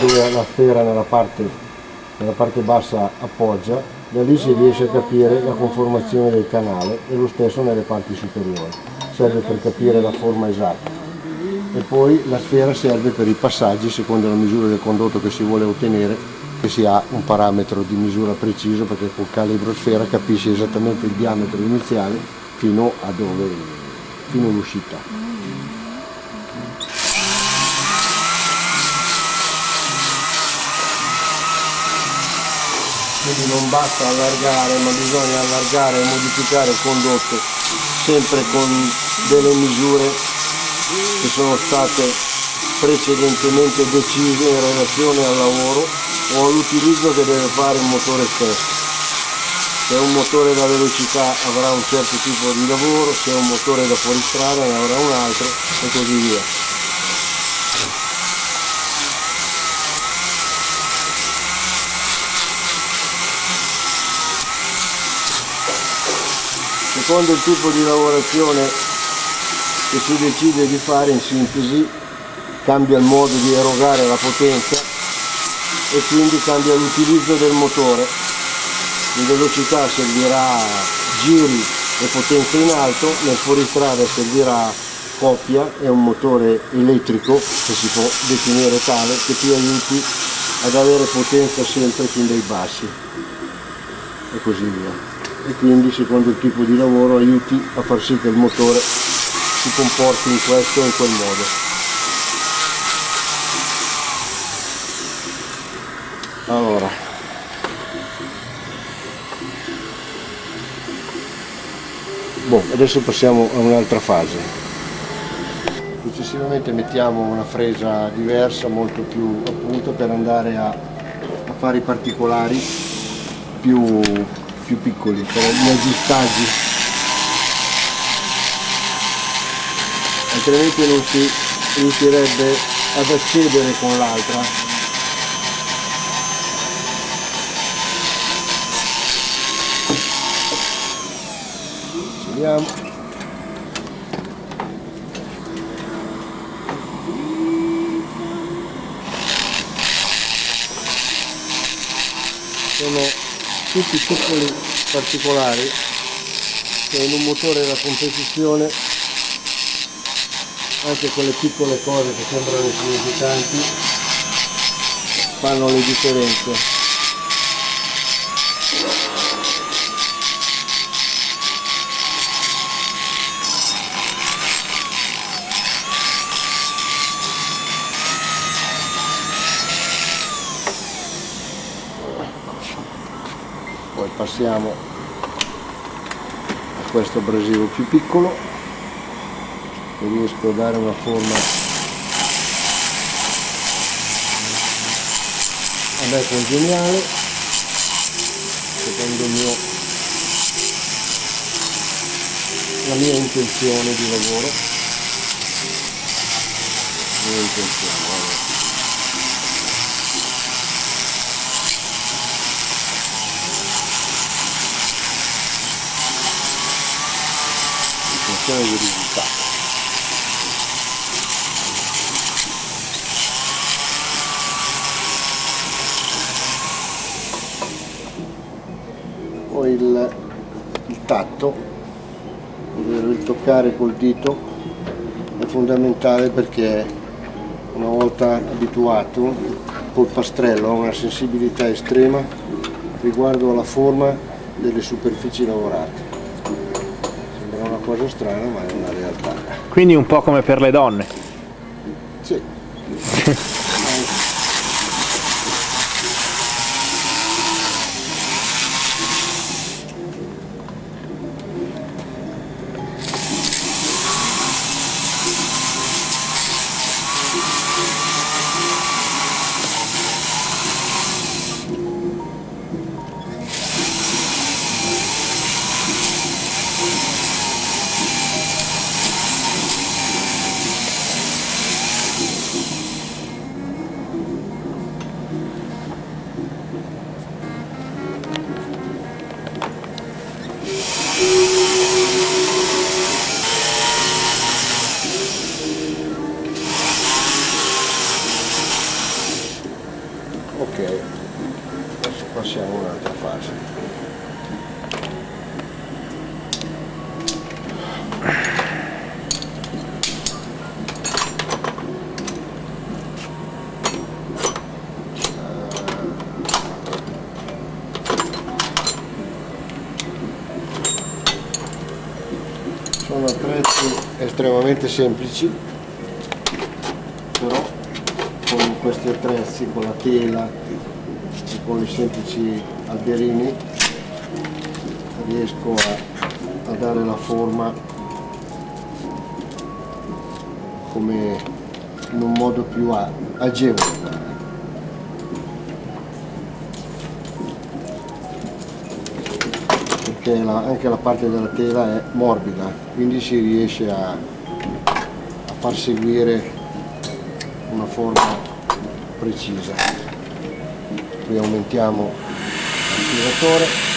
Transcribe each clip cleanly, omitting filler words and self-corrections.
dove la sfera nella parte bassa appoggia, da lì si riesce a capire la conformazione del canale e lo stesso nelle parti superiori, serve per capire la forma esatta. E poi la sfera serve per i passaggi secondo la misura del condotto che si vuole ottenere, che si ha un parametro di misura preciso, perché col calibro sfera capisci esattamente il diametro iniziale fino all'uscita. Quindi non basta allargare, ma bisogna allargare e modificare il condotto sempre con delle misure che sono state precedentemente decise in relazione al lavoro o all'utilizzo che deve fare il motore stesso. Se è un motore da velocità avrà un certo tipo di lavoro, se è un motore da fuoristrada ne avrà un altro e così via. Secondo il tipo di lavorazione che si decide di fare, in sintesi, cambia il modo di erogare la potenza e quindi cambia l'utilizzo del motore. In velocità servirà giri e potenza in alto, nel fuoristrada servirà coppia e un motore elettrico che si può definire tale, che ti aiuti ad avere potenza sempre fin dai bassi e così via. E quindi secondo il tipo di lavoro aiuti a far sì che il motore si comporti in questo o in quel modo. Allora, adesso passiamo a un'altra fase. Successivamente mettiamo una fresa diversa, molto più appunto, per andare a fare i particolari più piccoli, per gli aggiustaggi, altrimenti non si riuscirebbe ad accedere con l'altra. Vediamo. Sono tutti piccoli particolari che in un motore da competizione, anche quelle piccole cose che sembrano insignificanti, fanno le differenze. Poi passiamo a questo abrasivo più piccolo, che riesco a dare una forma a me congeniale, secondo la mia intenzione di lavoro. Di risultato. Poi il tatto, ovvero il toccare col dito, è fondamentale, perché una volta abituato col pastrello a una sensibilità estrema riguardo alla forma delle superfici lavorate. Una cosa strana, ma è una realtà. Quindi un po' come per le donne. Sì. Ok, adesso passiamo a un'altra fase. Sono attrezzi estremamente semplici, però con questi attrezzi, con la tela e con i semplici alberini riesco a dare la forma come in un modo più agevole. Perché anche la parte della tela è morbida, quindi si riesce a far seguire una forma precisa. Qui aumentiamo l'aspiratore.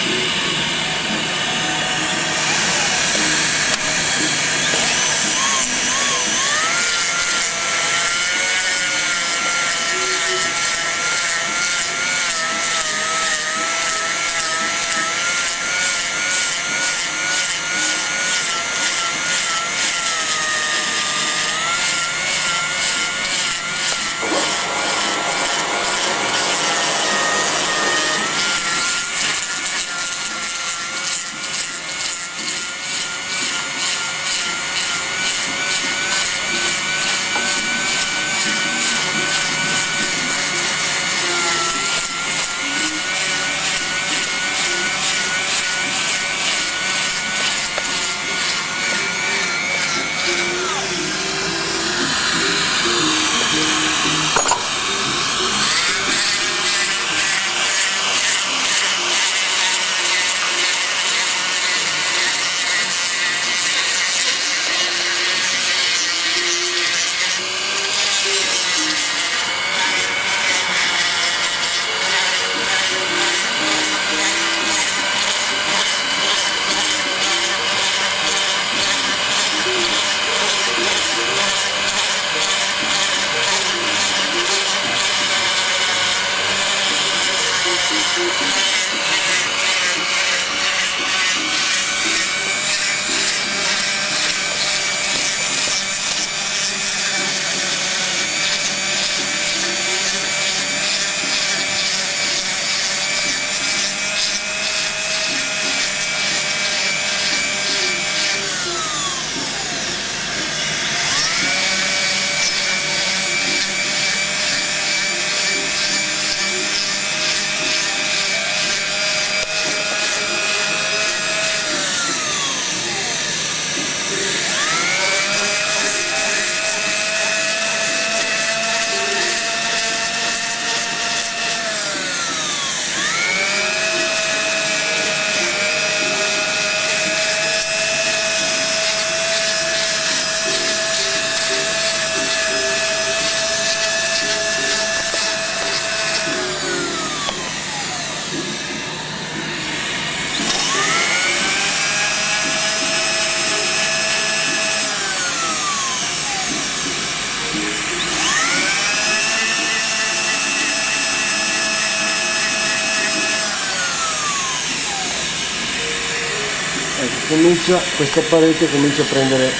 Questa parete comincia a prendere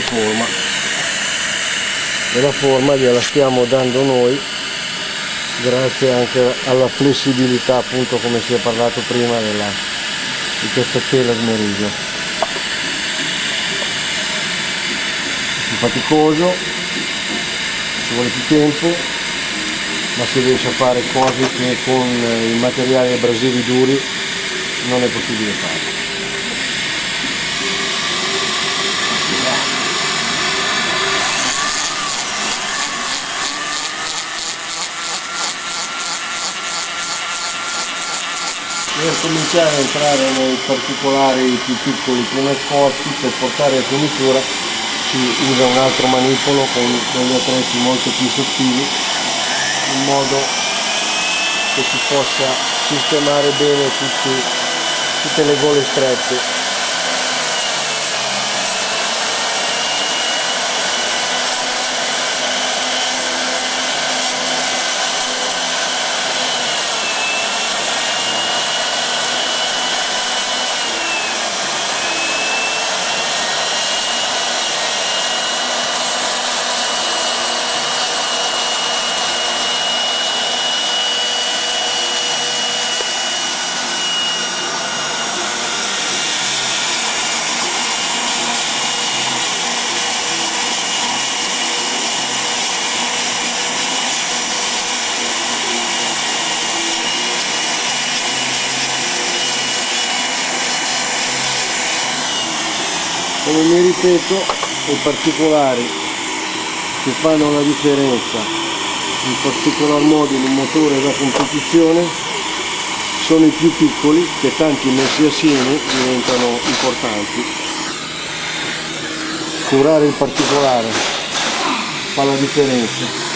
forma, e la forma gliela stiamo dando noi grazie anche alla flessibilità, appunto, come si è parlato prima, di questa tela smerigio. È più faticoso, ci vuole più tempo, ma si riesce a fare cose che con i materiali abrasivi duri non è possibile fare. Per cominciare a entrare nei particolari più piccoli, più nascosti, per portare la finitura si usa un altro manipolo con degli attrezzi molto più sottili, in modo che si possa sistemare bene tutte le gole strette. mi ripeto, i particolari che fanno la differenza, in particolar modo in un motore da competizione, sono i più piccoli, che tanti messi assieme diventano importanti. Curare il particolare fa la differenza.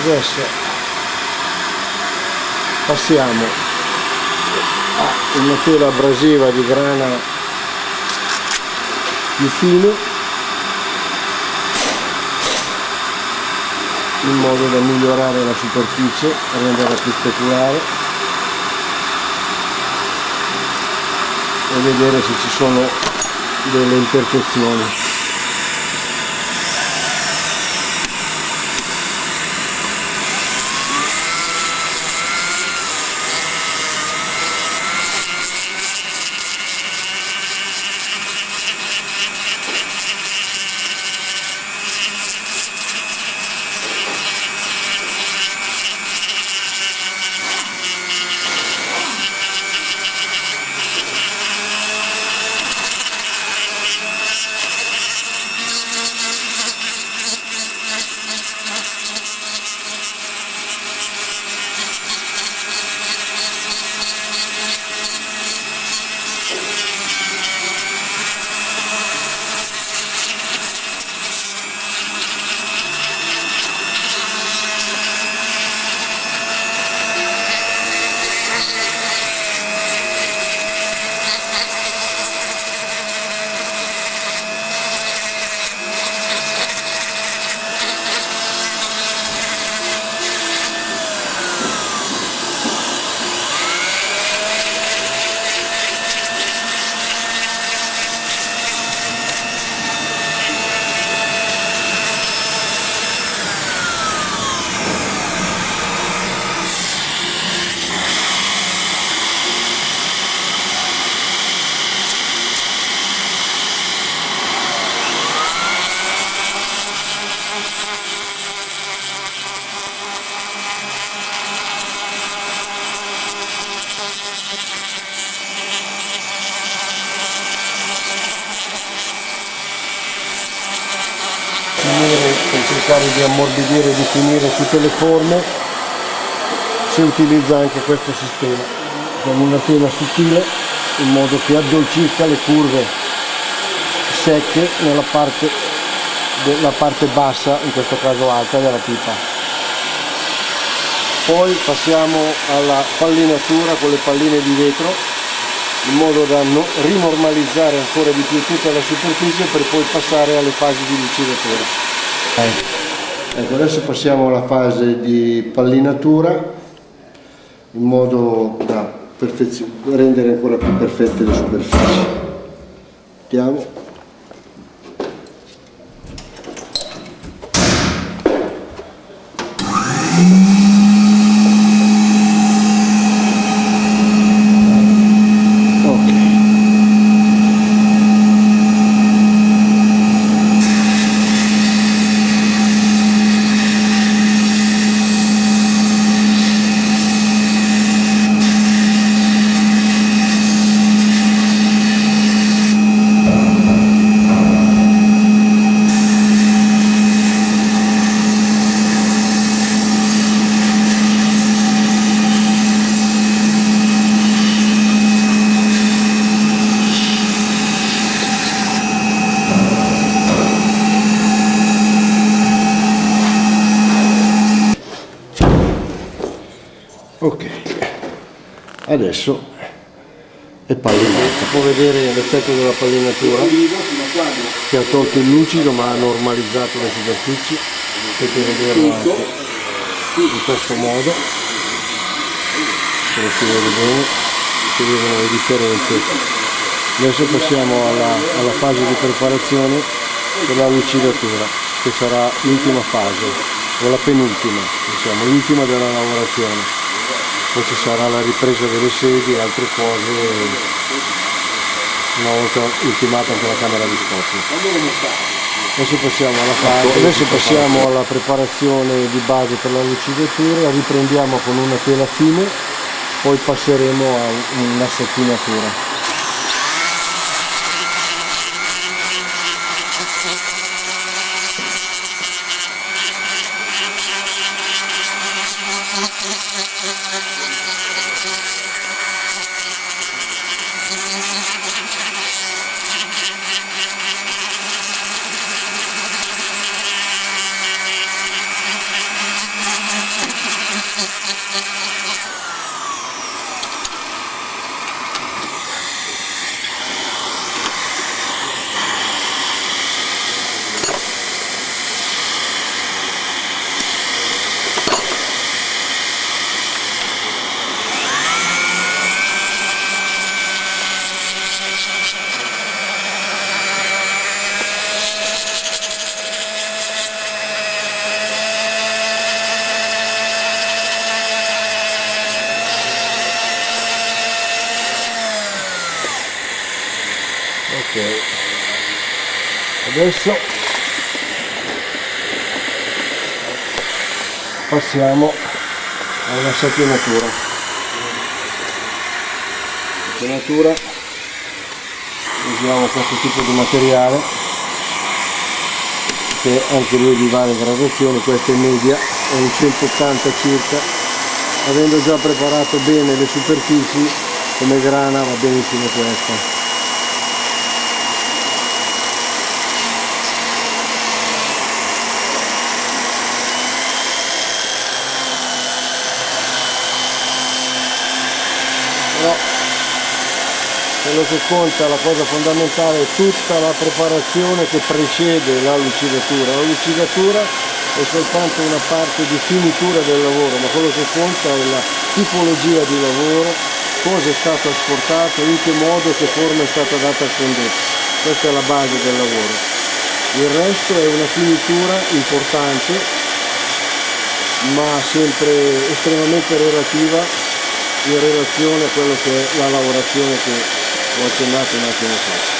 Adesso passiamo a una tela abrasiva di grana più fine, in modo da migliorare la superficie, renderla più speculare e vedere se ci sono delle imperfezioni. Per cercare di ammorbidire e di finire tutte le forme si utilizza anche questo sistema con una tela sottile, in modo che addolcisca le curve secche nella parte bassa, in questo caso alta, della pipa. Poi passiamo alla pallinatura con le palline di vetro, in modo da rinormalizzare ancora di più tutta la superficie, per poi passare alle fasi di lucidatura. Ecco, adesso passiamo alla fase di pallinatura, in modo da rendere ancora più perfette le superfici. Mettiamo. Ok, adesso è pallinata. Può vedere l'effetto della pallinatura, che ha tolto il lucido ma ha normalizzato le superfici. Potete vederlo anche in questo modo, se lo si vede bene. si vedono le differenze. Adesso passiamo alla fase di preparazione per la lucidatura, che sarà l'ultima fase, o la penultima, diciamo, l'ultima della lavorazione. Poi ci sarà la ripresa delle sedi e altre cose una volta ultimata anche la camera di scoppio. Adesso passiamo alla preparazione di base per la lucidatura, riprendiamo con una tela fine, poi passeremo a una sottinatura. Ok, adesso passiamo a una satinatura. Usiamo questo tipo di materiale che anche lui di varie gradazioni, questa è media, è un 180 circa. Avendo già preparato bene le superfici, come grana va benissimo questa. Però quello che conta, la cosa fondamentale, è tutta la preparazione che precede la lucidatura. La lucidatura è soltanto una parte di finitura del lavoro, ma quello che conta è la tipologia di lavoro, cosa è stato asportato, in che modo e che forma è stata data al condotto. Questa è la base del lavoro. Il resto è una finitura importante, ma sempre estremamente relativa in relazione a quello che è la lavorazione che ho accennato un attimo fa.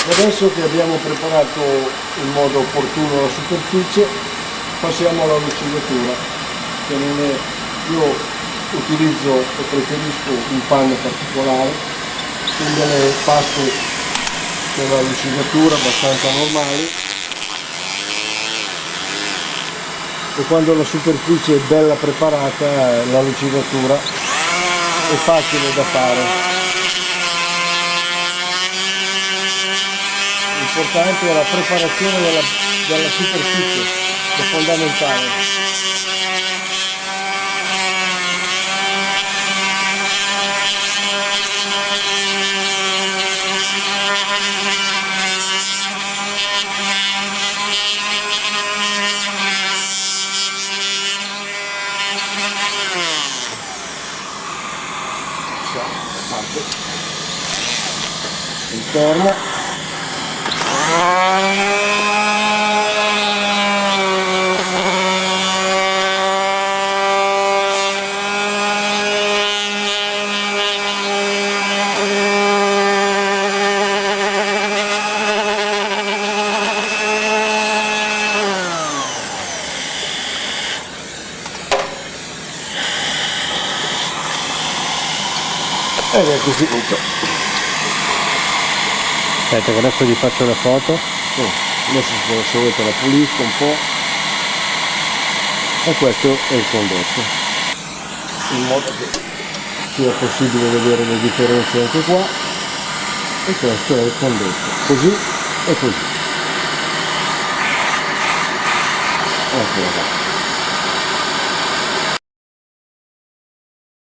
Adesso che abbiamo preparato in modo opportuno la superficie, passiamo alla lucidatura, che non è, io utilizzo e preferisco un panno particolare, quindi delle paste per la lucidatura abbastanza normali, e quando la superficie è bella preparata la lucidatura è facile da fare. L'importante è la preparazione della superficie, è fondamentale. Parte interna. ed è così tutto. Aspetta che adesso vi faccio la foto. Adesso se volete la pulisco un po', e questo è il condotto, in modo che sia possibile vedere le differenze anche qua. E questo è il condotto, così e così. Ecco qua.